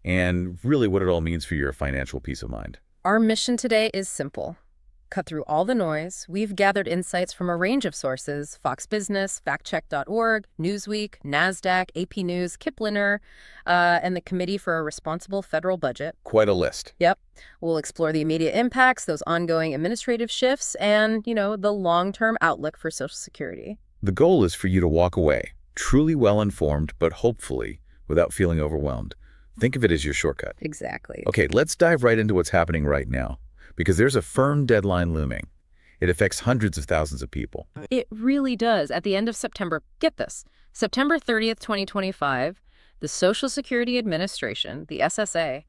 and really what it all means for your financial peace of mind. Our mission today is simple. Cut through all the noise. We've gathered insights from a range of sources: Fox Business, factcheck.org, Newsweek, NASDAQ, AP News, Kiplinger, and the Committee for a Responsible Federal Budget. Quite a list. Yep. We'll explore the immediate impacts, those ongoing administrative shifts, and, the long-term outlook for Social Security. The goal is for you to walk away truly well-informed, but hopefully without feeling overwhelmed. Think of it as your shortcut. Exactly. Okay, let's dive right into what's happening right now, because there's a firm deadline looming. It affects hundreds of thousands of people. It really does. At the end of September, get this, September 30th, 2025, the Social Security Administration, the SSA,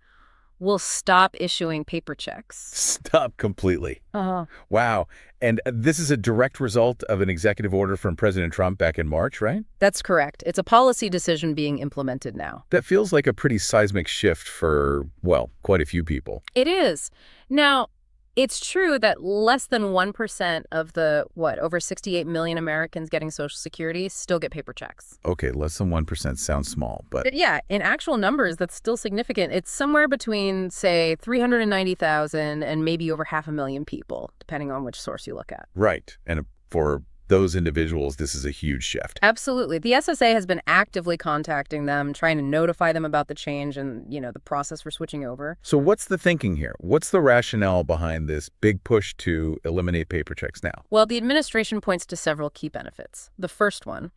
will stop issuing paper checks. Stop completely. Uh-huh. Wow. And this is a direct result of an executive order from President Trump back in March, right? That's correct. It's a policy decision being implemented now. That feels like a pretty seismic shift for, well, quite a few people. It is. Now, it's true that less than 1% of the, over 68 million Americans getting Social Security still get paper checks. Okay, less than 1% sounds small, but yeah, in actual numbers, that's still significant. It's somewhere between, say, 390,000 and maybe over 500,000 people, depending on which source you look at. right. And for those individuals, this is a huge shift. Absolutely. The SSA has been actively contacting them, trying to notify them about the change and, the process for switching over. So what's the thinking here? What's the rationale behind this big push to eliminate paper checks now? Well, the administration points to several key benefits. The first one,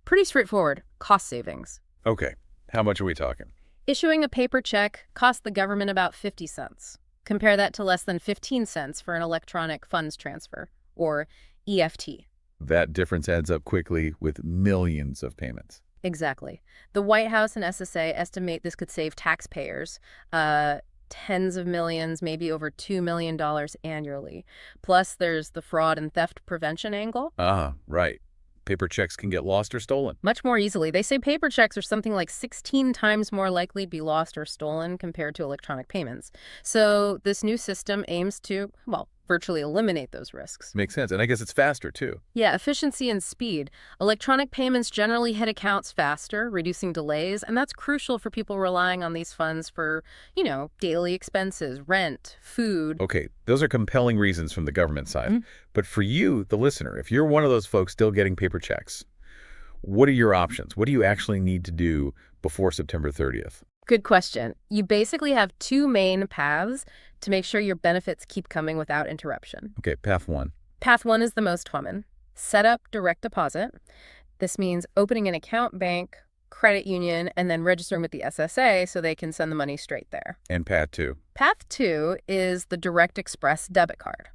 pretty straightforward, cost savings. Okay, how much are we talking? Issuing a paper check costs the government about 50 cents. Compare that to less than 15 cents for an electronic funds transfer, or EFT. That difference adds up quickly with millions of payments. Exactly. The White House and SSA estimate this could save taxpayers tens of millions, maybe over $2 million annually. Plus, there's the fraud and theft prevention angle. Ah, right. Paper checks can get lost or stolen. Much more easily. They say paper checks are something like 16 times more likely to be lost or stolen compared to electronic payments. So this new system aims to, virtually eliminate those risks. Makes sense. And I guess it's faster, too. Yeah, efficiency and speed. Electronic payments generally hit accounts faster, reducing delays, and that's crucial for people relying on these funds for, daily expenses, rent, food. Okay, those are compelling reasons from the government side. But for you, the listener, if you're one of those folks still getting paper checks, what are your options? What do you actually need to do before September 30th? Good question. You basically have two main paths to make sure your benefits keep coming without interruption. Okay, path one. Path one is the most common. Set up direct deposit. This means opening an account, bank, credit union, and then registering with the SSA so they can send the money straight there. And path two. Path two is the Direct Express debit card.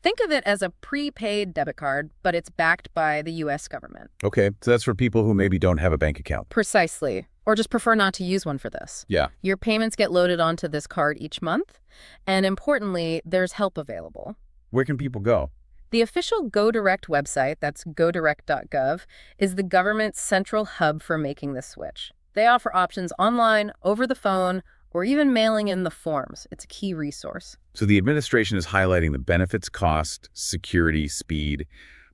Think of it as a prepaid debit card, but it's backed by the U.S. government. Okay, so that's for people who maybe don't have a bank account. Precisely. Or just prefer not to use one for this. Yeah. Your payments get loaded onto this card each month. And importantly, there's help available. Where can people go? The official GoDirect website, that's godirect.gov, is the government's central hub for making this switch. They offer options online, over the phone, or even mailing in the forms. It's a key resource. So the administration is highlighting the benefits, cost, security, speed.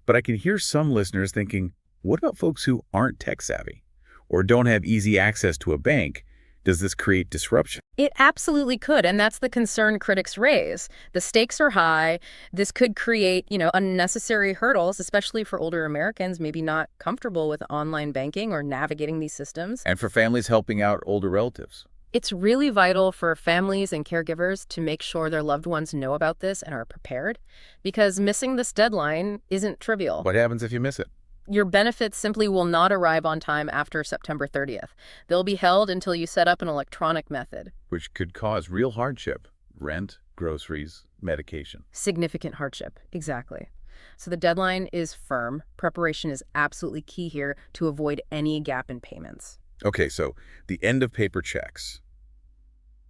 But I can hear some listeners thinking, what about folks who aren't tech savvy or don't have easy access to a bank? Does this create disruption? It absolutely could, and that's the concern critics raise. The stakes are high. This could create, unnecessary hurdles, especially for older Americans, maybe not comfortable with online banking or navigating these systems. And for families helping out older relatives. It's really vital for families and caregivers to make sure their loved ones know about this and are prepared, because missing this deadline isn't trivial. What happens if you miss it? Your benefits simply will not arrive on time after September 30th. They'll be held until you set up an electronic method. Which could cause real hardship. Rent, groceries, medication. Significant hardship, exactly. So the deadline is firm. Preparation is absolutely key here to avoid any gap in payments. Okay, so the end of paper checks.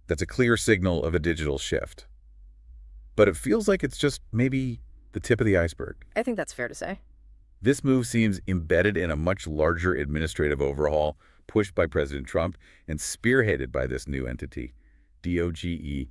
That's a clear signal of a digital shift. But it feels like it's just maybe the tip of the iceberg. I think that's fair to say. This move seems embedded in a much larger administrative overhaul pushed by President Trump and spearheaded by this new entity, DOGE.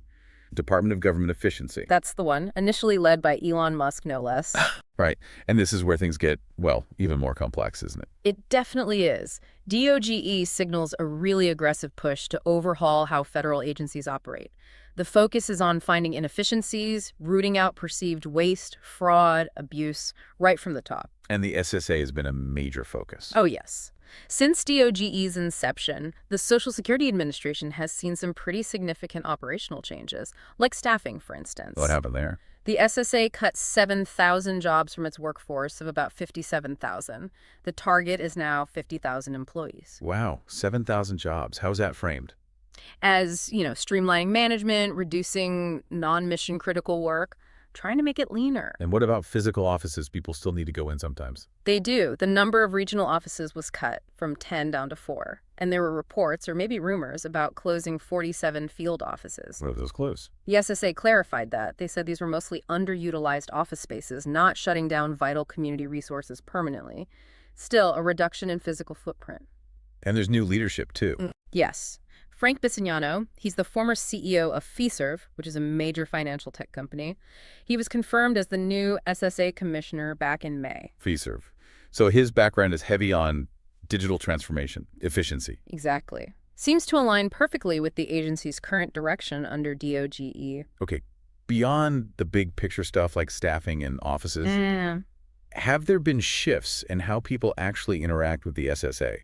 Department of Government Efficiency. That's the one, initially led by Elon Musk, no less. Right. And this is where things get, well, even more complex, isn't it? It definitely is. DOGE signals a really aggressive push to overhaul how federal agencies operate. The focus is on finding inefficiencies, rooting out perceived waste, fraud, abuse, right from the top. And the SSA has been a major focus. Oh, yes. Since DOGE's inception, the Social Security Administration has seen some pretty significant operational changes, like staffing, for instance. What happened there? The SSA cut 7,000 jobs from its workforce of about 57,000. The target is now 50,000 employees. Wow, 7,000 jobs. How's that framed? As, streamlining management, reducing non-mission critical work, trying to make it leaner. And what about physical offices? People still need to go in sometimes. They do. The number of regional offices was cut from 10 down to 4. And there were reports, or maybe rumors, about closing 47 field offices. What if those close? The SSA clarified that. They said these were mostly underutilized office spaces, not shutting down vital community resources permanently. Still, a reduction in physical footprint. And there's new leadership, too. Yes. Frank Bisignano, he's the former CEO of Fiserv, which is a major financial tech company. He was confirmed as the new SSA commissioner back in May. Fiserv. So his background is heavy on digital transformation, efficiency. Exactly. Seems to align perfectly with the agency's current direction under DOGE. Okay, beyond the big picture stuff like staffing and offices, have there been shifts in how people actually interact with the SSA?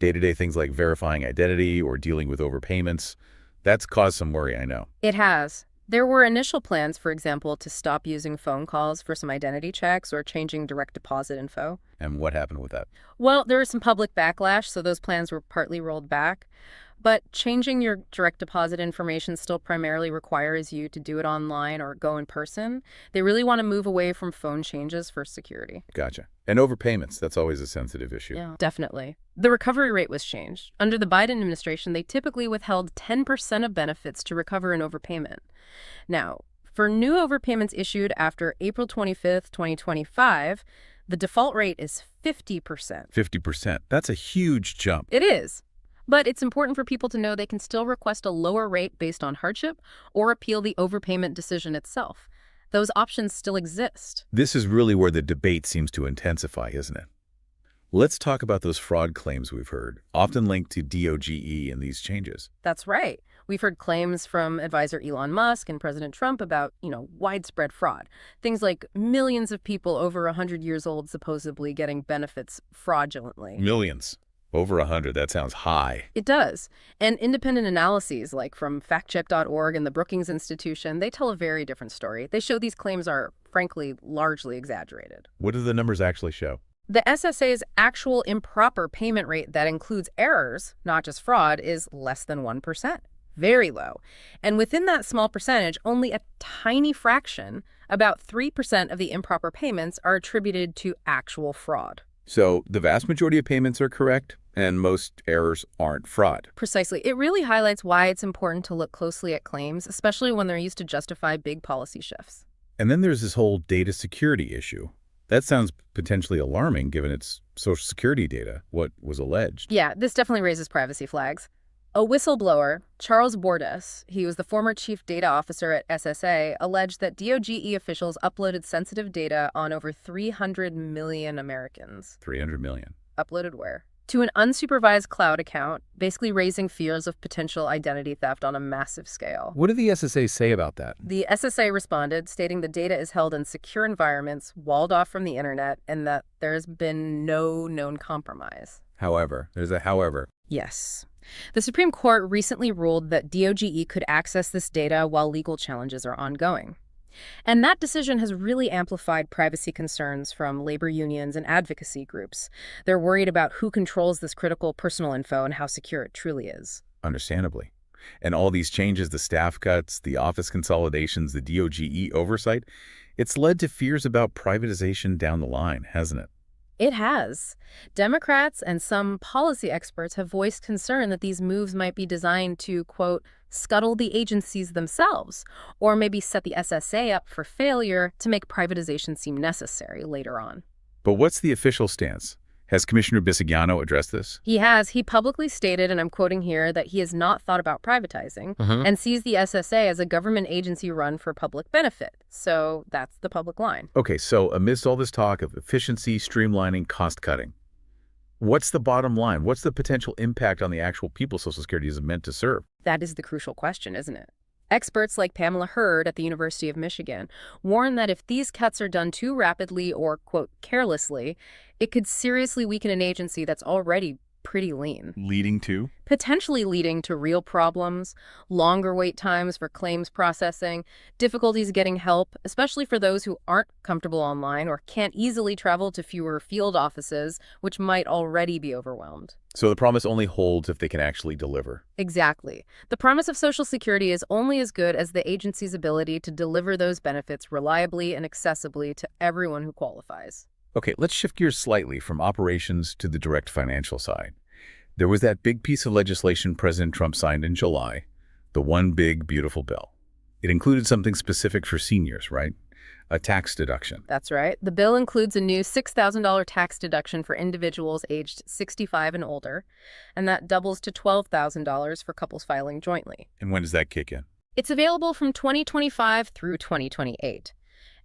Day-to-day things like verifying identity or dealing with overpayments. That's caused some worry, I know. It has. There were initial plans, for example, to stop using phone calls for some identity checks or changing direct deposit info. And what happened with that? Well, there was some public backlash, so those plans were partly rolled back. But changing your direct deposit information still primarily requires you to do it online or go in person. They really want to move away from phone changes for security. Gotcha. And overpayments, that's always a sensitive issue. Yeah, definitely. The recovery rate was changed. Under the Biden administration, they typically withheld 10% of benefits to recover an overpayment. Now, for new overpayments issued after April 25th, 2025, the default rate is 50%. 50%. That's a huge jump. It is. But it's important for people to know they can still request a lower rate based on hardship or appeal the overpayment decision itself. Those options still exist. This is really where the debate seems to intensify, isn't it? Let's talk about those fraud claims we've heard, often linked to DOGE and these changes. That's right. We've heard claims from advisor Elon Musk and President Trump about, widespread fraud. Things like millions of people over 100 years old supposedly getting benefits fraudulently. Millions. Over 100, that sounds high. It does. And independent analyses, like from factcheck.org and the Brookings Institution, they tell a very different story. They show these claims are, frankly, largely exaggerated. What do the numbers actually show? The SSA's actual improper payment rate that includes errors, not just fraud, is less than 1%. Very low. And within that small percentage, only a tiny fraction, about 3% of the improper payments, are attributed to actual fraud. So the vast majority of payments are correct, and most errors aren't fraud. Precisely. It really highlights why it's important to look closely at claims, especially when they're used to justify big policy shifts. And then there's this whole data security issue. That sounds potentially alarming given it's Social Security data, what was alleged. Yeah, this definitely raises privacy flags. A whistleblower, Charles Bordes, he was the former chief data officer at SSA, alleged that DOGE officials uploaded sensitive data on over 300 million Americans. 300 million. Uploaded where? To an unsupervised cloud account, basically raising fears of potential identity theft on a massive scale. What did the SSA say about that? The SSA responded, stating the data is held in secure environments, walled off from the internet, and that there's been no known compromise. However, there's a however. Yes. The Supreme Court recently ruled that DOGE could access this data while legal challenges are ongoing. And that decision has really amplified privacy concerns from labor unions and advocacy groups. They're worried about who controls this critical personal info and how secure it truly is. Understandably. And all these changes, the staff cuts, the office consolidations, the DOGE oversight, it's led to fears about privatization down the line, hasn't it? It has. Democrats and some policy experts have voiced concern that these moves might be designed to, quote, scuttle the agencies themselves, or maybe set the SSA up for failure to make privatization seem necessary later on. But what's the official stance? Has Commissioner Bisignano addressed this? He has. He publicly stated, and I'm quoting here, that he has not thought about privatizing and sees the SSA as a government agency run for public benefit. So that's the public line. Okay, so amidst all this talk of efficiency, streamlining, cost-cutting, what's the bottom line? What's the potential impact on the actual people Social Security is meant to serve? That is the crucial question, isn't it? Experts like Pamela Hurd at the University of Michigan warn that if these cuts are done too rapidly or, quote, carelessly, it could seriously weaken an agency that's already pretty lean. Leading to? Potentially leading to real problems, longer wait times for claims processing, difficulties getting help, especially for those who aren't comfortable online or can't easily travel to fewer field offices, which might already be overwhelmed. So the promise only holds if they can actually deliver. Exactly. The promise of Social Security is only as good as the agency's ability to deliver those benefits reliably and accessibly to everyone who qualifies. Okay, let's shift gears slightly from operations to the direct financial side. There was that big piece of legislation President Trump signed in July, the One Big Beautiful Bill. It included something specific for seniors, right? A tax deduction. That's right. The bill includes a new $6,000 tax deduction for individuals aged 65 and older, and that doubles to $12,000 for couples filing jointly. And when does that kick in? It's available from 2025 through 2028.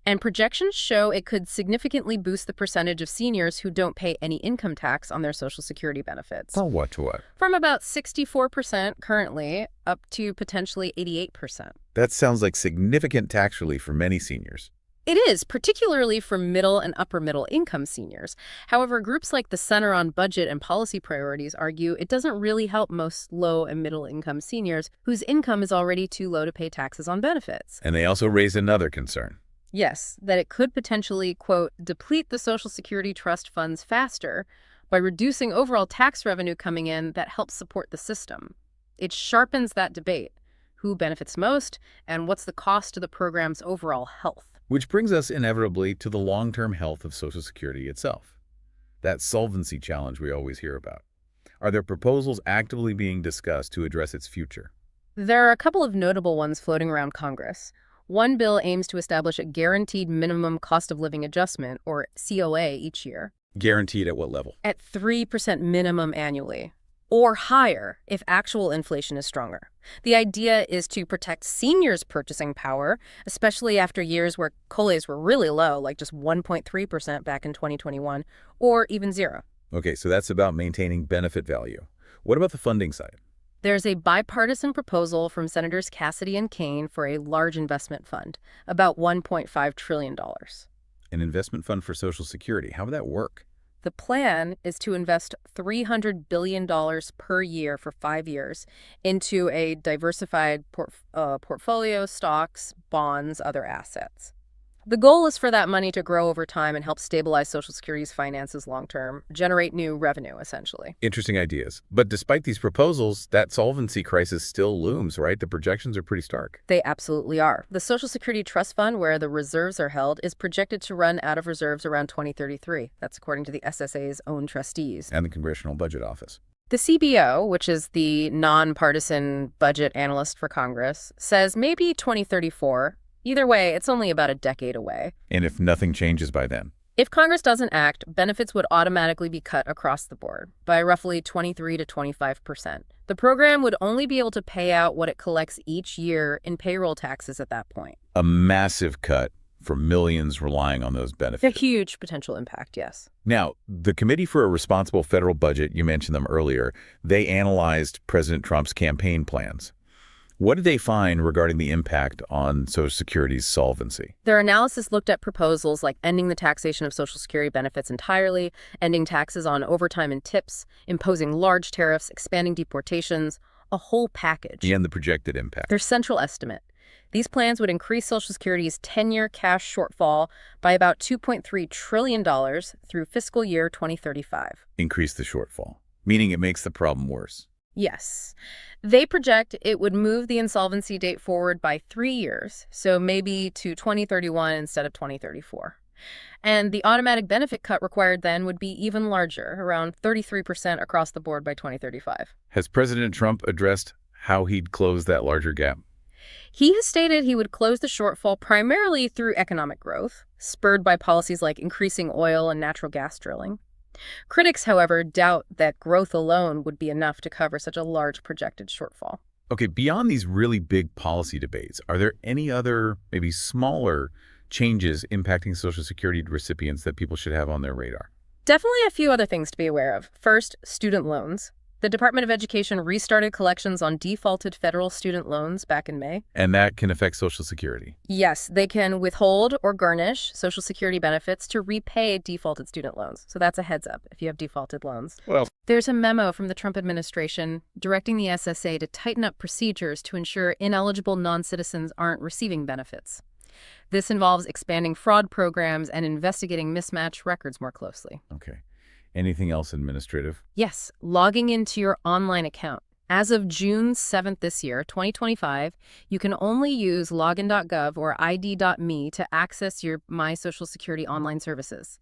And projections show it could significantly boost the percentage of seniors who don't pay any income tax on their Social Security benefits. Oh, what to what? From about 64% currently up to potentially 88%. That sounds like significant tax relief for many seniors. It is, particularly for middle and upper middle income seniors. However, groups like the Center on Budget and Policy Priorities argue it doesn't really help most low and middle income seniors whose income is already too low to pay taxes on benefits. And they also raise another concern. Yes, that it could potentially, quote, deplete the Social Security trust funds faster by reducing overall tax revenue coming in that helps support the system. It sharpens that debate. Who benefits most, and what's the cost to the program's overall health? Which brings us inevitably to the long-term health of Social Security itself. That solvency challenge we always hear about. Are there proposals actively being discussed to address its future? There are a couple of notable ones floating around Congress. One bill aims to establish a guaranteed minimum cost of living adjustment, or COA, each year. Guaranteed at what level? At 3% minimum annually, or higher if actual inflation is stronger. The idea is to protect seniors' purchasing power, especially after years where COLAs were really low, like just 1.3% back in 2021, or even zero. Okay, so that's about maintaining benefit value. What about the funding side? There's a bipartisan proposal from Senators Cassidy and Kane for a large investment fund, about $1.5 trillion. An investment fund for Social Security. How would that work? The plan is to invest $300 billion per year for 5 years into a diversified portfolio, stocks, bonds, other assets. The goal is for that money to grow over time and help stabilize Social Security's finances long-term, generate new revenue, essentially. Interesting ideas. But despite these proposals, that solvency crisis still looms, right? The projections are pretty stark. They absolutely are. The Social Security Trust Fund, where the reserves are held, is projected to run out of reserves around 2033. That's according to the SSA's own trustees. And the Congressional Budget Office. The CBO, which is the nonpartisan budget analyst for Congress, says maybe 2034. Either way, it's only about a decade away. And if nothing changes by then? If Congress doesn't act, benefits would automatically be cut across the board by roughly 23 to 25%. The program would only be able to pay out what it collects each year in payroll taxes at that point. A massive cut for millions relying on those benefits. A huge potential impact, yes. Now, the Committee for a Responsible Federal Budget, you mentioned them earlier, they analyzed President Trump's campaign plans. What did they find regarding the impact on Social Security's solvency? Their analysis looked at proposals like ending the taxation of Social Security benefits entirely, ending taxes on overtime and tips, imposing large tariffs, expanding deportations, a whole package. And the projected impact. Their central estimate. These plans would increase Social Security's 10-year cash shortfall by about $2.3 trillion through fiscal year 2035. Increase the shortfall, meaning it makes the problem worse. Yes. They project it would move the insolvency date forward by 3 years, so maybe to 2031 instead of 2034. And the automatic benefit cut required then would be even larger, around 33% across the board by 2035. Has President Trump addressed how he'd close that larger gap? He has stated he would close the shortfall primarily through economic growth, spurred by policies like increasing oil and natural gas drilling. Critics, however, doubt that growth alone would be enough to cover such a large projected shortfall. Okay, beyond these really big policy debates, are there any other, maybe smaller changes impacting Social Security recipients that people should have on their radar? Definitely a few other things to be aware of. First, student loans. The Department of Education restarted collections on defaulted federal student loans back in May. And that can affect Social Security. Yes, they can withhold or garnish Social Security benefits to repay defaulted student loans. So that's a heads up if you have defaulted loans. Well, There's a memo from the Trump administration directing the SSA to tighten up procedures to ensure ineligible non-citizens aren't receiving benefits. This involves expanding fraud programs and investigating mismatched records more closely. okay. Anything else administrative? Yes, logging into your online account. As of June 7th this year, 2025, you can only use login.gov or id.me to access your My Social Security online services.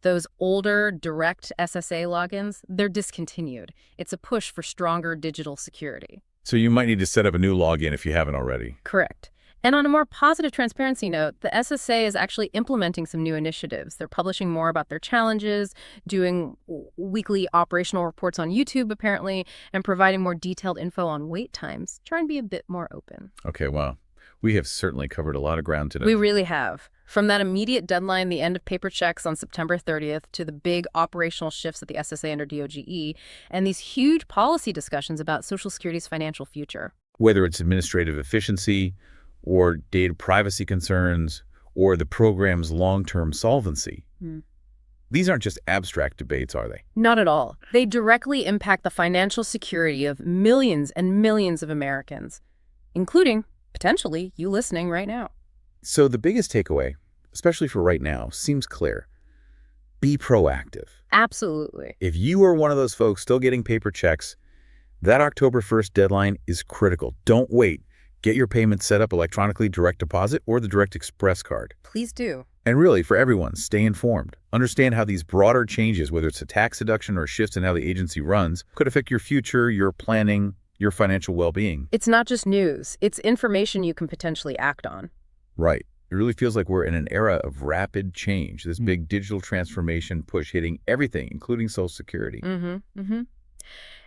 Those older, direct SSA logins, they're discontinued. It's a push for stronger digital security. So you might need to set up a new login if you haven't already. Correct. And on a more positive transparency note, the SSA is actually implementing some new initiatives. They're publishing more about their challenges, doing weekly operational reports on YouTube, apparently, and providing more detailed info on wait times. Try and be a bit more open. Okay, wow. We have certainly covered a lot of ground today. We really have. From that immediate deadline, the end of paper checks on September 30th, to the big operational shifts at the SSA under DOGE, and these huge policy discussions about Social Security's financial future. Whether it's administrative efficiency, or data privacy concerns, or the program's long-term solvency. These aren't just abstract debates, are they? Not at all. They directly impact the financial security of millions and millions of Americans, including, potentially, you listening right now. So the biggest takeaway, especially for right now, seems clear. Be proactive. Absolutely. If you are one of those folks still getting paper checks, that October 1st deadline is critical. Don't wait. Get your payments set up electronically, direct deposit, or the Direct Express card. Please do. And really, for everyone, stay informed. Understand how these broader changes, whether it's a tax deduction or shifts in how the agency runs, could affect your future, your planning, your financial well-being. It's not just news. It's information you can potentially act on. Right. It really feels like we're in an era of rapid change, this big digital transformation push hitting everything, including Social Security.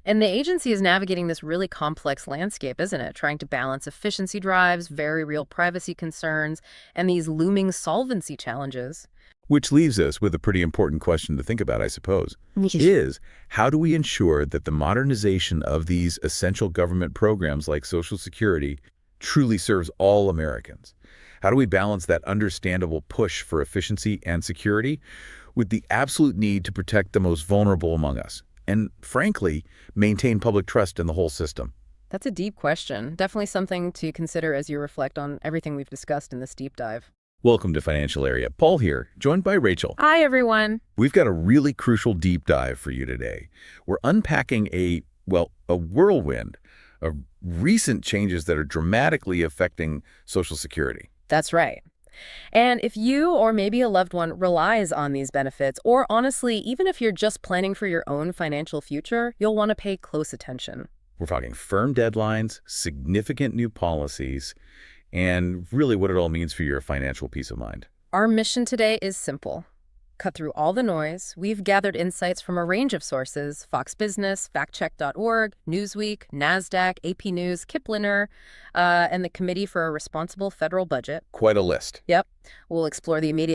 And the agency is navigating this really complex landscape, isn't it? Trying to balance efficiency drives, very real privacy concerns, and these looming solvency challenges. Which leaves us with a pretty important question to think about, I suppose, is how do we ensure that the modernization of these essential government programs like Social Security truly serves all Americans? How do we balance that understandable push for efficiency and security with the absolute need to protect the most vulnerable among us? And frankly, maintain public trust in the whole system? That's a deep question. Definitely something to consider as you reflect on everything we've discussed in this deep dive. Welcome to Financial Area. Paul here, joined by Rachel. Hi, everyone. We've got a really crucial deep dive for you today. We're unpacking a whirlwind of recent changes that are dramatically affecting Social Security. That's right. And if you or maybe a loved one relies on these benefits, or honestly, even if you're just planning for your own financial future, you'll want to pay close attention. We're talking firm deadlines, significant new policies, and really what it all means for your financial peace of mind. Our mission today is simple. Cut through all the noise. We've gathered insights from a range of sources: Fox Business, factcheck.org, Newsweek, NASDAQ, AP News, Kiplinger, and the Committee for a Responsible Federal Budget. Quite a list. Yep. We'll explore the immediate